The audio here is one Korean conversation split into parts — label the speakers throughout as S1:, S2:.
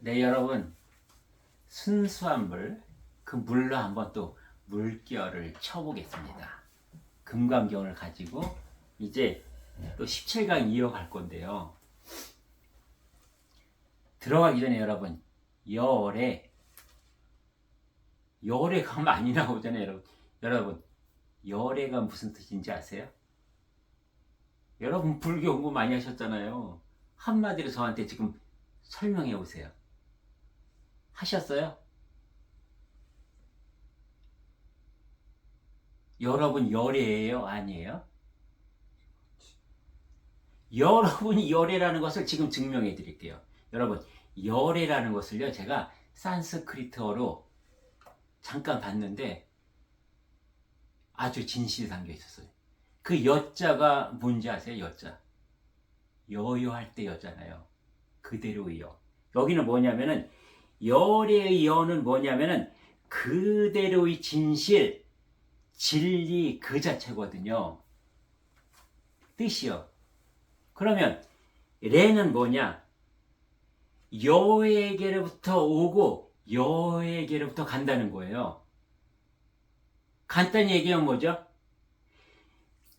S1: 네, 여러분, 순수한 물, 그 물로 한번 또 물결을 쳐보겠습니다. 금강경을 가지고 이제 또 17강 이어갈 건데요. 들어가기 전에 여러분, 열애가 많이 나오잖아요, 여러분. 여러분, 열애가 무슨 뜻인지 아세요? 여러분, 불교 공부 많이 하셨잖아요. 한마디로 저한테 지금 설명해 보세요. 하셨어요? 여러분 열애예요? 아니에요? 여러분이 열애라는 것을 지금 증명해 드릴게요. 여러분, 열애라는 것을요, 제가 산스크리트어로 잠깐 봤는데 아주 진실이 담겨 있었어요. 그 여자가 뭔지 아세요? 여자. 여요할 때 여잖아요. 그대로의 여. 여기는 뭐냐면은, 열애의 여는 뭐냐면은, 그대로의 진실, 진리 그 자체거든요. 뜻이요. 그러면 레는 뭐냐? 여에게로부터 오고 여에게로부터 간다는 거예요. 간단히 얘기하면 뭐죠?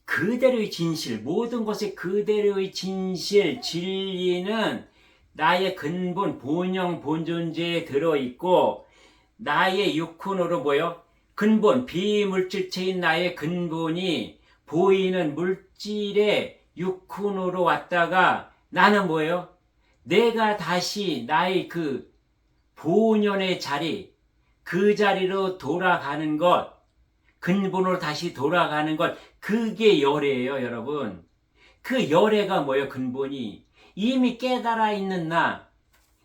S1: 그대로의 진실, 모든 것의 그대로의 진실, 진리는 나의 근본, 본영, 본존재에 들어있고 나의 육훈으로 뭐요? 근본, 비물질체인 나의 근본이 보이는 물질의 육훈으로 왔다가 나는 뭐예요? 내가 다시 나의 그 본연의 자리, 그 자리로 돌아가는 것, 근본으로 다시 돌아가는 것, 그게 열애예요, 여러분. 그 열애가 뭐예요, 근본이? 이미 깨달아 있는 나,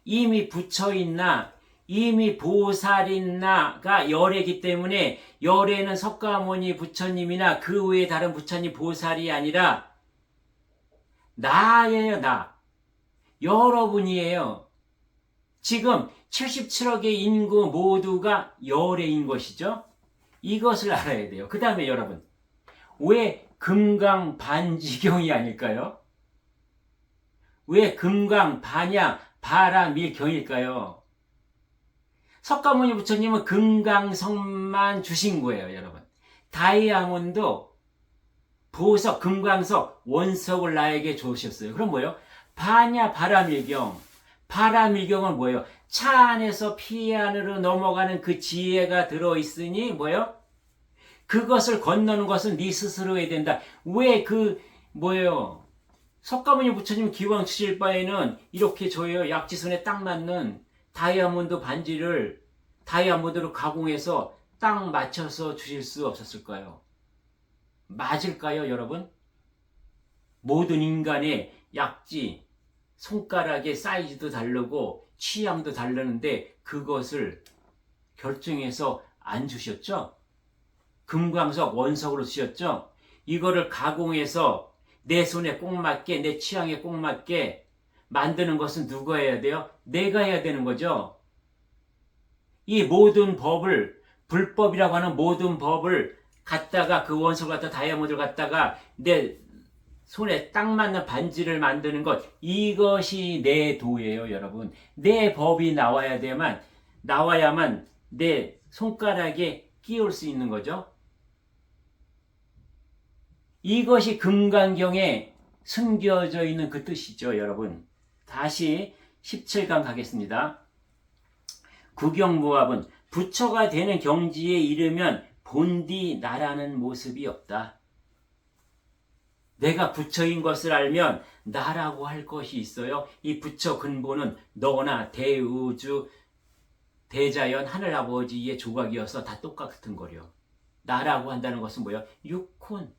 S1: 이미 부처인 나, 이미 보살인 나가 열애이기 때문에 열애는 석가모니 부처님이나 그 외에 다른 부처님 보살이 아니라 나예요, 나. 여러분이에요. 지금 77억의 인구 모두가 열애인 것이죠. 이것을 알아야 돼요. 그 다음에 여러분, 왜 금강반지경이 아닐까요? 왜 금강반야 바라밀경일까요? 석가모니 부처님은 금강석만 주신 거예요, 여러분. 다이아몬드, 보석, 금강석, 원석을 나에게 주셨어요. 그럼 뭐예요? 반야 바라밀경. 바라밀경은 뭐예요? 차 안에서 피 안으로 넘어가는 그 지혜가 들어있으니 뭐예요? 그것을 건너는 것은 네 스스로 해야 된다. 왜 뭐예요? 석가모니 부처님 기왕 주실 바에는 이렇게 저요 약지선에 딱 맞는 다이아몬드 반지를 다이아몬드로 가공해서 딱 맞춰서 주실 수 없었을까요? 맞을까요, 여러분? 모든 인간의 약지, 손가락의 사이즈도 다르고 취향도 다르는데 그것을 결정해서 안 주셨죠? 금광석 원석으로 주셨죠? 이거를 가공해서 내 손에 꼭 맞게, 내 취향에 꼭 맞게 만드는 것은 누가 해야 돼요? 내가 해야 되는 거죠. 이 모든 법을, 불법이라고 하는 모든 법을 갖다가 그 원석을 갖다 다이아몬드를 갖다가 내 손에 딱 맞는 반지를 만드는 것, 이것이 내 도예요, 여러분. 내 법이 나와야만 내 손가락에 끼울 수 있는 거죠. 이것이 금강경에 숨겨져 있는 그 뜻이죠, 여러분. 다시 17강 가겠습니다. 구경무합은 부처가 되는 경지에 이르면 본디 나라는 모습이 없다. 내가 부처인 것을 알면 나라고 할 것이 있어요. 이 부처 근본은 너나 대우주, 대자연, 하늘아버지의 조각이어서 다 똑같은 거려. 나라고 한다는 것은 뭐예요? 육혼.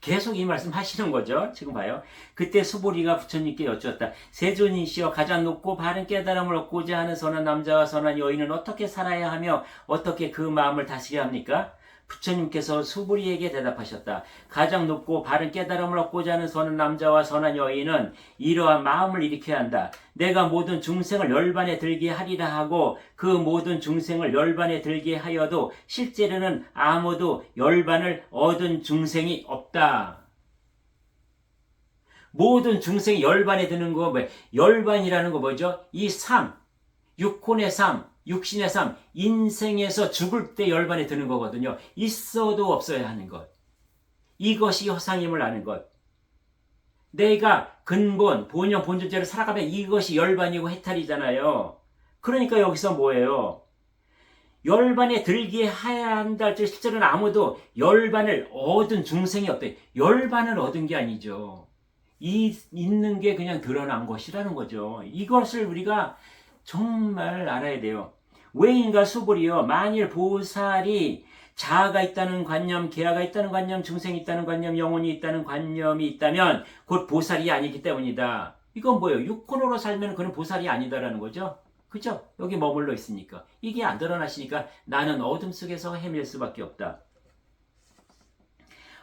S1: 계속 이 말씀 하시는 거죠. 지금 봐요. 그때 수보리가 부처님께 여쭈었다. 세존이시여, 가장 높고 바른 깨달음을 얻고자 하는 선한 남자와 선한 여인은 어떻게 살아야 하며 어떻게 그 마음을 다스려야 합니까? 부처님께서 수보리에게 대답하셨다. 가장 높고 바른 깨달음을 얻고자 하는 선한 남자와 선한 여인은 이러한 마음을 일으켜야 한다. 내가 모든 중생을 열반에 들게 하리라 하고 그 모든 중생을 열반에 들게 하여도 실제로는 아무도 열반을 얻은 중생이 없다. 모든 중생이 열반에 드는 거, 열반이라는 거 뭐죠? 이 삶, 육혼의 삶, 육신의 삶, 인생에서 죽을 때 열반에 드는 거거든요. 있어도 없어야 하는 것. 이것이 허상임을 아는 것. 내가 근본, 본영, 본존재로 살아가면 이것이 열반이고 해탈이잖아요. 그러니까 여기서 뭐예요? 열반에 들게 해야 한다 할 때 실제로는 아무도 열반을 얻은 중생이 없대. 열반을 얻은 게 아니죠. 있는 게 그냥 드러난 것이라는 거죠. 이것을 우리가 정말 알아야 돼요. 외인과 수불이요. 만일 보살이 자아가 있다는 관념, 계하가 있다는 관념, 중생이 있다는 관념, 영혼이 있다는 관념이 있다면 곧 보살이 아니기 때문이다. 이건 뭐예요? 육혼으로 살면 그는 보살이 아니다라는 거죠. 그죠? 여기 머물러 있으니까. 이게 안 드러나시니까 나는 어둠 속에서 헤맬 수밖에 없다.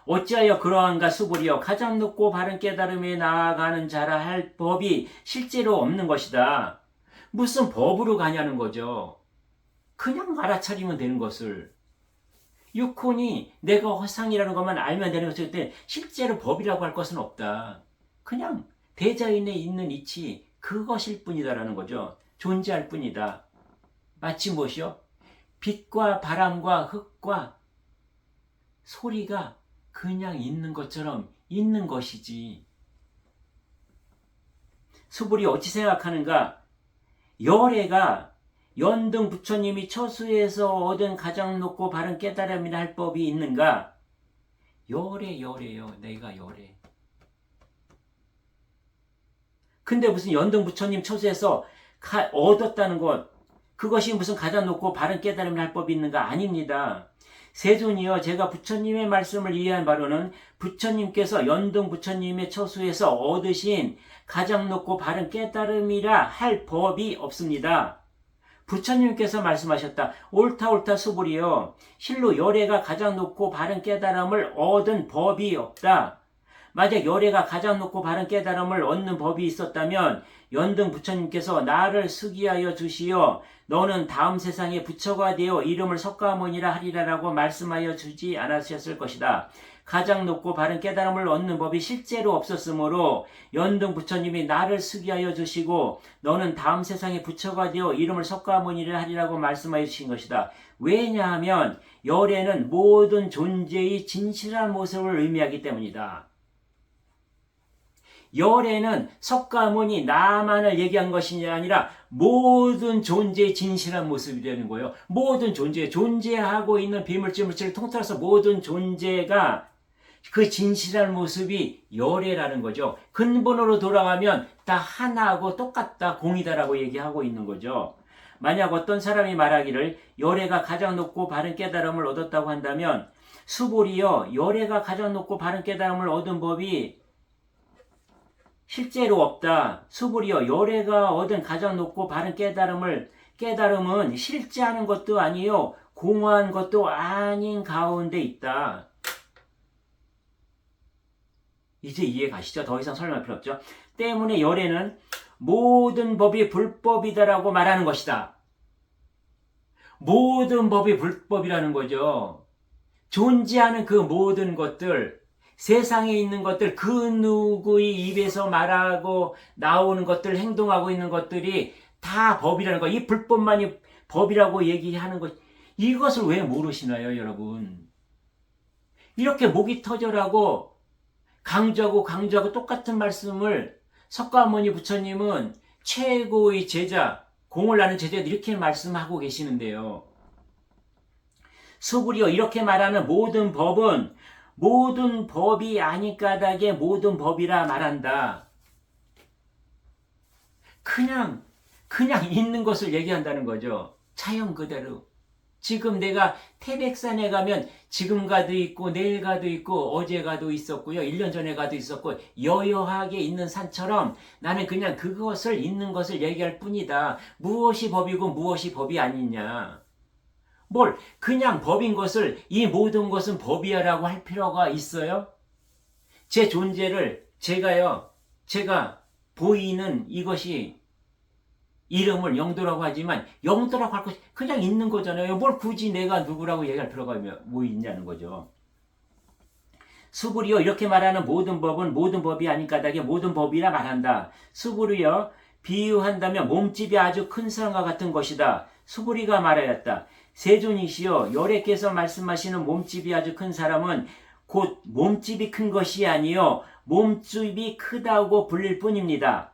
S1: 어찌하여 그러한가 수불이여 가장 높고 바른 깨달음에 나아가는 자라 할 법이 실제로 없는 것이다. 무슨 법으로 가냐는 거죠. 그냥 알아차리면 되는 것을. 육혼이 내가 허상이라는 것만 알면 되는 것일 때 실제로 법이라고 할 것은 없다. 그냥 대자인에 있는 이치 그것일 뿐이다라는 거죠. 존재할 뿐이다. 마치 무엇이요? 빛과 바람과 흙과 소리가 그냥 있는 것처럼 있는 것이지. 수불이 어찌 생각하는가? 열애가 연등 부처님이 처수에서 얻은 가장 높고 바른 깨달음이라 할 법이 있는가? 열애요. 내가 열애. 근데 무슨 연등 부처님 처수에서 얻었다는 것, 그것이 무슨 가장 높고 바른 깨달음이라 할 법이 있는가? 아닙니다. 세존이여 제가 부처님의 말씀을 이해한 바로는 부처님께서 연등 부처님의 처수에서 얻으신 가장 높고 바른 깨달음이라 할 법이 없습니다. 부처님께서 말씀하셨다. 옳다 수불이여 실로 열애가 가장 높고 바른 깨달음을 얻은 법이 없다. 만약 열애가 가장 높고 바른 깨달음을 얻는 법이 있었다면 연등 부처님께서 나를 수기하여 주시어 너는 다음 세상에 부처가 되어 이름을 석가모니라 하리라라고 말씀하여 주지 않으셨을 것이다. 가장 높고 바른 깨달음을 얻는 법이 실제로 없었으므로 연등 부처님이 나를 수기하여 주시고 너는 다음 세상에 부처가 되어 이름을 석가모니라 하리라고 말씀하여 주신 것이다. 왜냐하면 열애는 모든 존재의 진실한 모습을 의미하기 때문이다. 열애는 석가모니 나만을 얘기한 것이 아니라 모든 존재의 진실한 모습이라는 거예요. 모든 존재하고 있는 비물질 물질을 통틀어서 모든 존재가 그 진실한 모습이 열애라는 거죠. 근본으로 돌아가면 다 하나하고 똑같다, 공이다라고 얘기하고 있는 거죠. 만약 어떤 사람이 말하기를 열애가 가장 높고 바른 깨달음을 얻었다고 한다면 수불이여 열애가 가장 높고 바른 깨달음을 얻은 법이 실제로 없다. 수불이여 열애가 얻은 가장 높고 바른 깨달음은 실제하는 것도 아니요 공허한 것도 아닌 가운데 있다. 이제 이해 가시죠? 더 이상 설명할 필요 없죠? 때문에 열애는 모든 법이 불법이다라고 말하는 것이다. 모든 법이 불법이라는 거죠. 존재하는 그 모든 것들, 세상에 있는 것들, 그 누구의 입에서 말하고 나오는 것들, 행동하고 있는 것들이 다 법이라는 거. 이 불법만이 법이라고 얘기하는 것. 이것을 왜 모르시나요, 여러분? 이렇게 목이 터져라고 강조하고 똑같은 말씀을 석가모니 부처님은 최고의 제자, 공을 아는 제자 이렇게 말씀하고 계시는데요. 수불이여 이렇게 말하는 모든 법은 모든 법이 아닌 까닭에 모든 법이라 말한다. 그냥 있는 것을 얘기한다는 거죠. 자연 그대로. 지금 내가 태백산에 가면 지금 가도 있고 내일 가도 있고 어제 가도 있었고요. 1년 전에 가도 있었고 여여하게 있는 산처럼 나는 그냥 그것을 있는 것을 얘기할 뿐이다. 무엇이 법이고 무엇이 법이 아니냐. 뭘 그냥 법인 것을 이 모든 것은 법이야라고 할 필요가 있어요? 제 존재를 제가 보이는 이것이 이름을 영도라고 하지만 영도라고 할 것이 그냥 있는 거잖아요. 뭘 굳이 내가 누구라고 얘기할 필요가 뭐 있냐는 거죠. 수불이여 이렇게 말하는 모든 법은 모든 법이 아닌 까닭에 모든 법이라 말한다. 수불이여 비유한다면 몸집이 아주 큰 사람과 같은 것이다. 수부리가 말하였다. 세존이시여, 여래께서 말씀하시는 몸집이 아주 큰 사람은 곧 몸집이 큰 것이 아니요 몸집이 크다고 불릴 뿐입니다.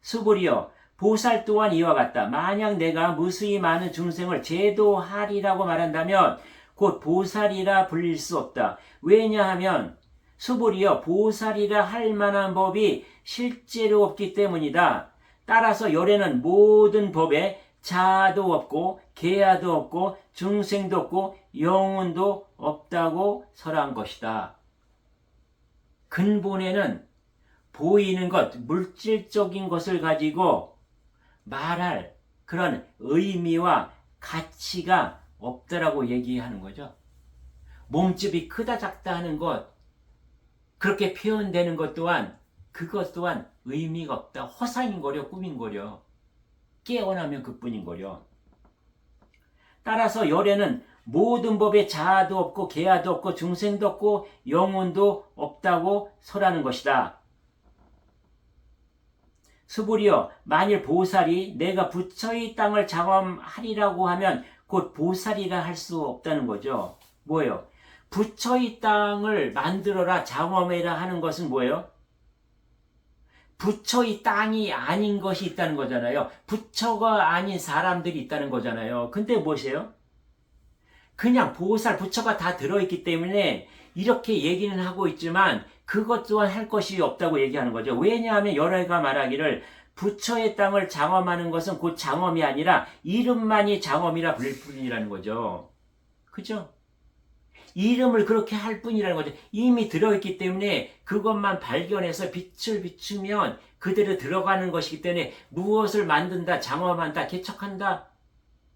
S1: 수부리여, 보살 또한 이와 같다. 만약 내가 무수히 많은 중생을 제도하리라고 말한다면 곧 보살이라 불릴 수 없다. 왜냐하면 수부리여, 보살이라 할 만한 법이 실제로 없기 때문이다. 따라서 열애는 모든 법에 자아도 없고 계야도 없고 중생도 없고 영혼도 없다고 설한 것이다. 근본에는 보이는 것, 물질적인 것을 가지고 말할 그런 의미와 가치가 없다라고 얘기하는 거죠. 몸집이 크다 작다 하는 것, 그렇게 표현되는 것 또한 그것 또한 의미가 없다. 허상인 거려, 꿈인 거려. 깨어나면 그뿐인 거려. 따라서 열애는 모든 법에 자아도 없고 계야도 없고 중생도 없고 영혼도 없다고 설하는 것이다. 수부리여, 만일 보살이 내가 부처의 땅을 장엄하리라고 하면 곧 보살이라 할 수 없다는 거죠. 뭐예요? 부처의 땅을 만들어라, 장엄해라 하는 것은 뭐예요? 부처의 땅이 아닌 것이 있다는 거잖아요. 부처가 아닌 사람들이 있다는 거잖아요. 근데 뭐세요? 그냥 보살, 부처가 다 들어있기 때문에 이렇게 얘기는 하고 있지만 그것 또한 할 것이 없다고 얘기하는 거죠. 왜냐하면 열애가 말하기를 부처의 땅을 장엄하는 것은 곧 장엄이 아니라 이름만이 장엄이라 불릴 뿐이라는 거죠. 그죠? 이름을 그렇게 할 뿐이라는 거죠. 이미 들어있기 때문에 그것만 발견해서 빛을 비추면 그대로 들어가는 것이기 때문에 무엇을 만든다, 장엄한다, 개척한다,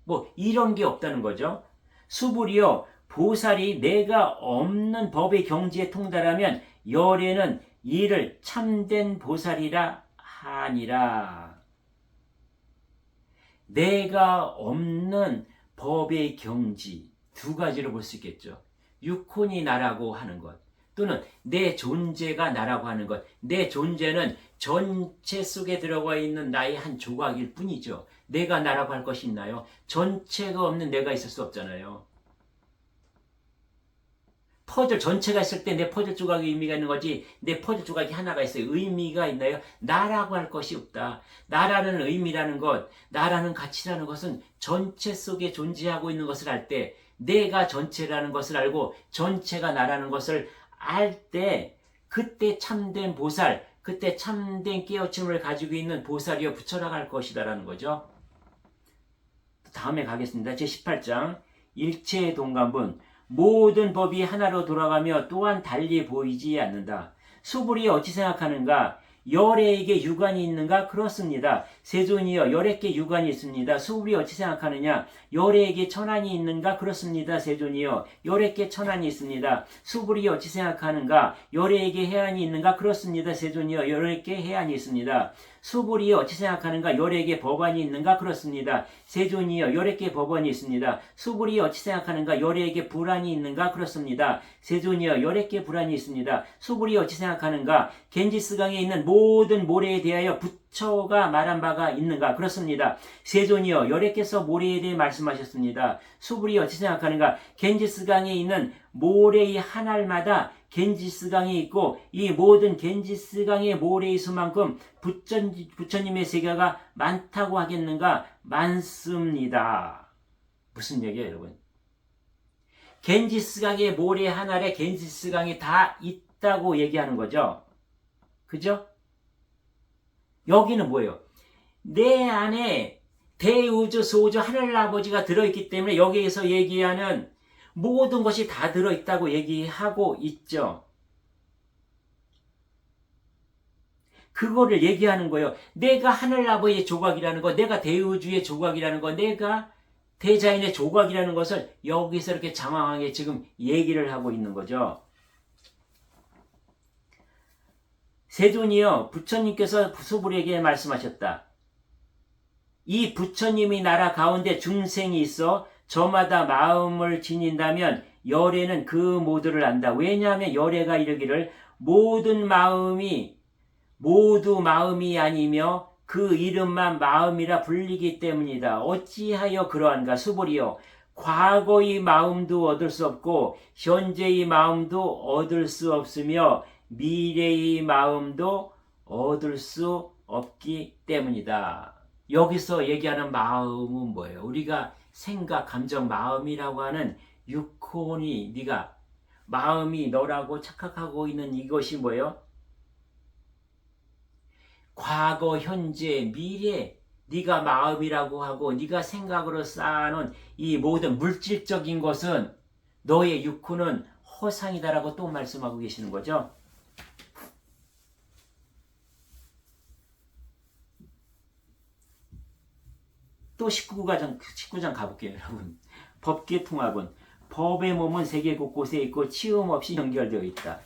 S1: 뭐 이런 게 없다는 거죠. 수부리여, 보살이 내가 없는 법의 경지에 통달하면 열애는 이를 참된 보살이라 하니라. 내가 없는 법의 경지, 두 가지로 볼 수 있겠죠. 육혼이 나라고 하는 것, 또는 내 존재가 나라고 하는 것. 내 존재는 전체 속에 들어가 있는 나의 한 조각일 뿐이죠. 내가 나라고 할 것이 있나요? 전체가 없는 내가 있을 수 없잖아요. 퍼즐 전체가 있을 때 내 퍼즐 조각이 의미가 있는 거지, 내 퍼즐 조각이 하나가 있어요. 의미가 있나요? 나라고 할 것이 없다. 나라는 의미라는 것, 나라는 가치라는 것은 전체 속에 존재하고 있는 것을 알 때, 내가 전체라는 것을 알고 전체가 나라는 것을 알 때, 그때 참된 보살, 그때 참된 깨우침을 가지고 있는 보살이여 부처라고 할 것이다라는 거죠. 다음에 가겠습니다. 제18장 일체의 동감분. 모든 법이 하나로 돌아가며 또한 달리 보이지 않는다. 수불이 어찌 생각하는가? 열애에게 유관이 있는가? 그렇습니다. 세존이여, 열애께 유관이 있습니다. 수불이 어찌 생각하느냐? 열애에게 천한이 있는가? 그렇습니다. 세존이여, 열애께 천한이 있습니다. 수불이 어찌 생각하는가? 열애에게 해안이 있는가? 그렇습니다. 세존이여, 열애께 해안이 있습니다. 수불이 어찌 생각하는가? 열애에게 법안이 있는가? 그렇습니다. 세존이여, 열애께 법안이 있습니다. 수불이 어찌 생각하는가? 열애에게 불안이 있는가? 그렇습니다. 세존이여, 열애께 불안이 있습니다. 수불이 어찌 생각하는가? 겐지스강에 있는 모든 모래에 대하여 부처가 말한 바가 있는가? 그렇습니다. 세존이여, 열애께서 모래에 대해 말씀하셨습니다. 수불이 어찌 생각하는가? 겐지스강에 있는 모래의 한 알마다 겐지스강이 있고 이 모든 겐지스강의 모래의 수만큼 부처님의 세계가 많다고 하겠는가? 많습니다. 무슨 얘기예요, 여러분? 겐지스강의 모래 한 알에 겐지스강이 다 있다고 얘기하는 거죠. 그죠? 여기는 뭐예요? 내 안에 대우주, 소우주, 하늘아버지가 들어있기 때문에 여기에서 얘기하는 모든 것이 다 들어있다고 얘기하고 있죠. 그거를 얘기하는 거예요. 내가 하늘아버지의 조각이라는 거, 내가 대우주의 조각이라는 거, 내가 대자연의 조각이라는 것을 여기서 이렇게 장황하게 지금 얘기를 하고 있는 거죠. 세존이여, 부처님께서 수불에게 말씀하셨다. 이 부처님이 나라 가운데 중생이 있어 저마다 마음을 지닌다면 열애는 그 모두를 안다. 왜냐하면 열애가 이르기를 모든 마음이 모두 마음이 아니며 그 이름만 마음이라 불리기 때문이다. 어찌하여 그러한가? 수보리여, 과거의 마음도 얻을 수 없고 현재의 마음도 얻을 수 없으며 미래의 마음도 얻을 수 없기 때문이다. 여기서 얘기하는 마음은 뭐예요? 우리가 생각, 감정, 마음이라고 하는 육혼이, 네가 마음이 너라고 착각하고 있는 이것이 뭐예요? 과거, 현재, 미래, 네가 마음이라고 하고 네가 생각으로 쌓아놓은 이 모든 물질적인 것은 너의 육혼은 허상이다라고 또 말씀하고 계시는 거죠. 또 19장 가볼게요, 여러분. 법계통합은 법의 몸은 세계 곳곳에 있고 치움 없이 연결되어 있다.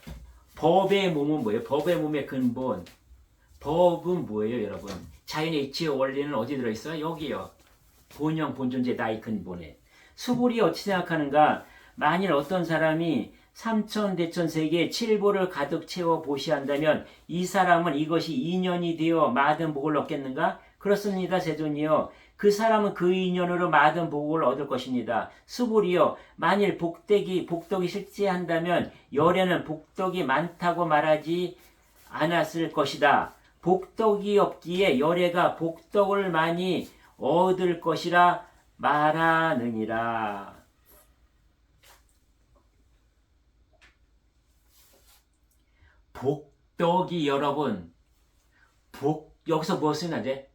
S1: 법의 몸은 뭐예요? 법의 몸의 근본. 법은 뭐예요, 여러분? 자연의 이치의 원리는 어디 들어있어요? 여기요. 본영, 본존재, 나의 근본에. 수불이 어찌 생각하는가? 만일 어떤 사람이 삼천대천 세계에 칠보를 가득 채워 보시한다면 이 사람은 이것이 인연이 되어 많은 복을 얻겠는가? 그렇습니다, 세존이요. 그 사람은 그 인연으로 많은 복을 얻을 것입니다. 수불이요. 만일 복덕이 실제한다면 열에는 복덕이 많다고 말하지 않았을 것이다. 복덕이 없기에 열애가 복덕을 많이 얻을 것이라 말하느니라. 복덕이 여러분, 여기서 무엇을 하지?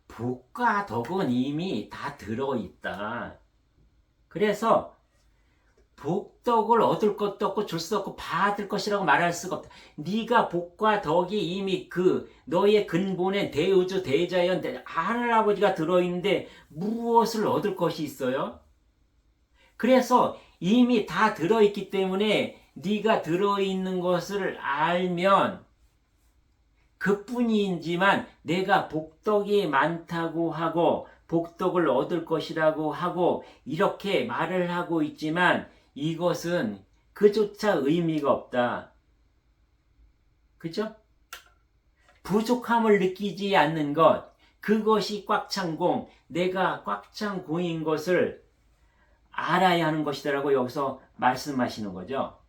S1: 복과 덕은 이미 다 들어있다. 그래서 복덕을 얻을 것도 없고 줄 수 없고 받을 것이라고 말할 수가 없다. 네가 복과 덕이 이미 그 너의 근본에 대우주 대자연 하늘아버지가 들어있는데 무엇을 얻을 것이 있어요? 그래서 이미 다 들어있기 때문에 네가 들어있는 것을 알면 그뿐이지만 내가 복덕이 많다고 하고 복덕을 얻을 것이라고 하고 이렇게 말을 하고 있지만 이것은 그조차 의미가 없다. 그죠? 부족함을 느끼지 않는 것, 그것이 꽉 찬 공, 내가 꽉 찬 공인 것을 알아야 하는 것이다라고 여기서 말씀하시는 거죠.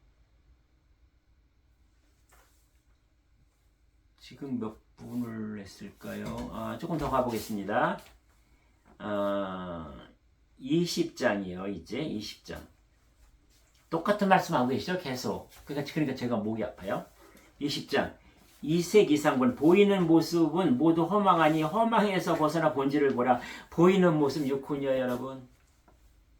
S1: 지금 몇 분을 했을까요? 조금 더 가보겠습니다. 20장이에요. 이제 20장. 똑같은 말씀하고 계시죠? 계속. 그러니까 제가 목이 아파요. 20장. 이색 이상분. 보이는 모습은 모두 허망하니 허망에서 벗어나 본질을 보라. 보이는 모습 육혼이요, 여러분.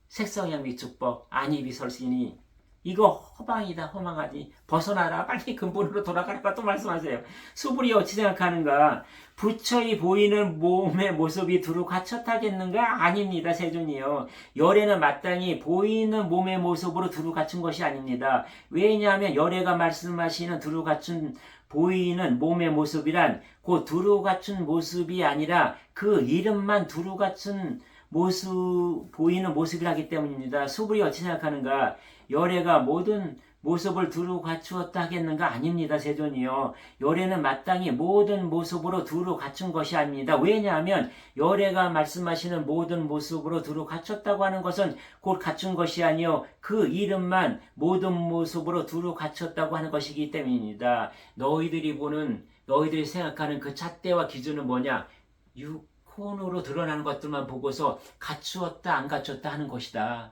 S1: 색성향 미축법. 안입이 설신이. 이거 허망이다, 허망하니. 벗어나라. 빨리 근본으로 돌아가라. 또 말씀하세요. 수불이 어찌 생각하는가? 부처이 보이는 몸의 모습이 두루 갖췄다겠는가? 아닙니다, 세존이요. 열애는 마땅히 보이는 몸의 모습으로 두루 갖춘 것이 아닙니다. 왜냐하면 열애가 말씀하시는 두루 갖춘 보이는 몸의 모습이란 그 두루 갖춘 모습이 아니라 그 이름만 두루 갖춘 모습, 보이는 모습이라기 때문입니다. 수불이 어찌 생각하는가? 열애가 모든 모습을 두루 갖추었다 하겠는가? 아닙니다, 세존이요. 열애는 마땅히 모든 모습으로 두루 갖춘 것이 아닙니다. 왜냐하면 열애가 말씀하시는 모든 모습으로 두루 갖췄다고 하는 것은 곧 갖춘 것이 아니요 그 이름만 모든 모습으로 두루 갖췄다고 하는 것이기 때문입니다. 너희들이 생각하는 그 잣대와 기준은 뭐냐? 육혼으로 드러나는 것들만 보고서 갖추었다 안 갖췄다 하는 것이다.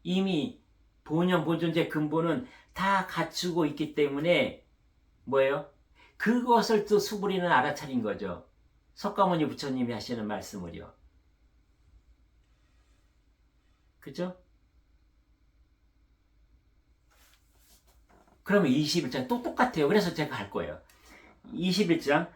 S1: 이미 본영 본존재 근본은 다 갖추고 있기 때문에 뭐예요? 그것을 또 수부리는 알아차린 거죠. 석가모니 부처님이 하시는 말씀을요. 그죠? 그러면 21장 또 똑같아요. 그래서 제가 할 거예요. 21장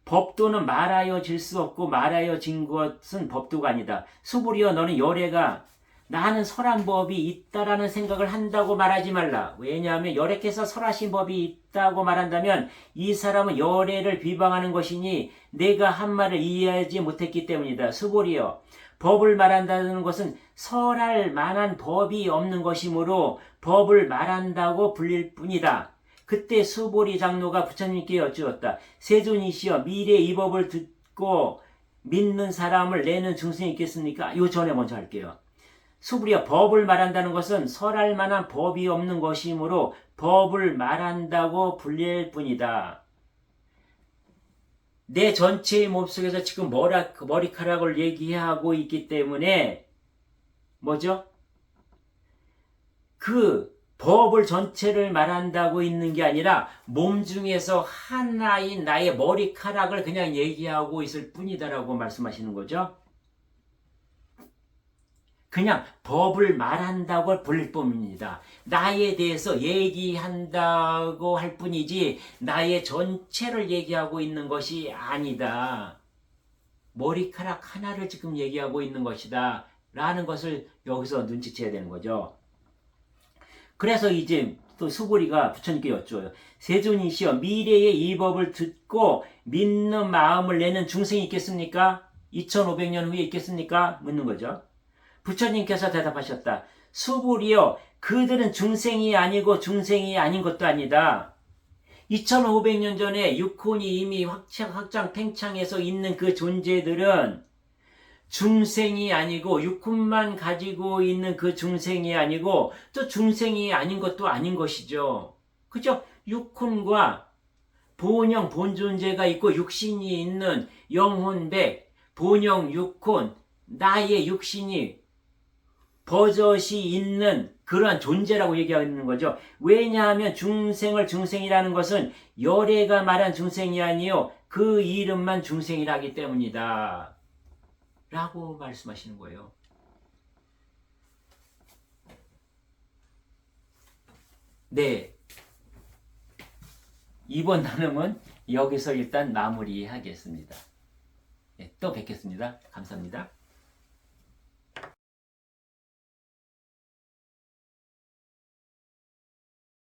S1: 법도는 말하여 질 수 없고 말하여 진 것은 법도가 아니다. 수부리여 너는 열애가 나는 설한 법이 있다라는 생각을 한다고 말하지 말라. 왜냐하면 열애께서 설하신 법이 있다고 말한다면 이 사람은 열애를 비방하는 것이니 내가 한 말을 이해하지 못했기 때문이다. 수보리여 법을 말한다는 것은 설할 만한 법이 없는 것이므로 법을 말한다고 불릴 뿐이다. 그때 수보리 장로가 부처님께 여쭈었다. 세존이시여 미래 이 법을 듣고 믿는 사람을 내는 중생이 있겠습니까? 요 전에 먼저 할게요. 수불이여 법을 말한다는 것은 설할 만한 법이 없는 것이므로 법을 말한다고 불릴 뿐이다. 내 전체의 몸속에서 지금 머리카락을 얘기하고 있기 때문에 뭐죠? 그 법을 전체를 말한다고 있는 게 아니라 몸 중에서 하나인 나의 머리카락을 그냥 얘기하고 있을 뿐이다라고 말씀하시는 거죠. 그냥 법을 말한다고 불릴 뿐입니다. 나에 대해서 얘기한다고 할 뿐이지 나의 전체를 얘기하고 있는 것이 아니다. 머리카락 하나를 지금 얘기하고 있는 것이다. 라는 것을 여기서 눈치채야 되는 거죠. 그래서 이제 또 수보리가 부처님께 여쭈어요. 세존이시여 미래의 이 법을 듣고 믿는 마음을 내는 중생이 있겠습니까? 2500년 후에 있겠습니까? 묻는 거죠. 부처님께서 대답하셨다. 수불이여 그들은 중생이 아니고 중생이 아닌 것도 아니다. 2500년 전에 육혼이 이미 확장 팽창해서 있는 그 존재들은 중생이 아니고 육혼만 가지고 있는 그 중생이 아니고 또 중생이 아닌 것도 아닌 것이죠. 그죠? 육혼과 본영 본존재가 있고 육신이 있는 영혼백 본영 육혼 나의 육신이 버젓이 있는 그러한 존재라고 얘기하는 거죠. 왜냐하면 중생을 중생이라는 것은 열애가 말한 중생이 아니요 그 이름만 중생이라기 때문이다. 라고 말씀하시는 거예요. 네. 이번 나눔은 여기서 일단 마무리하겠습니다. 네, 또 뵙겠습니다. 감사합니다.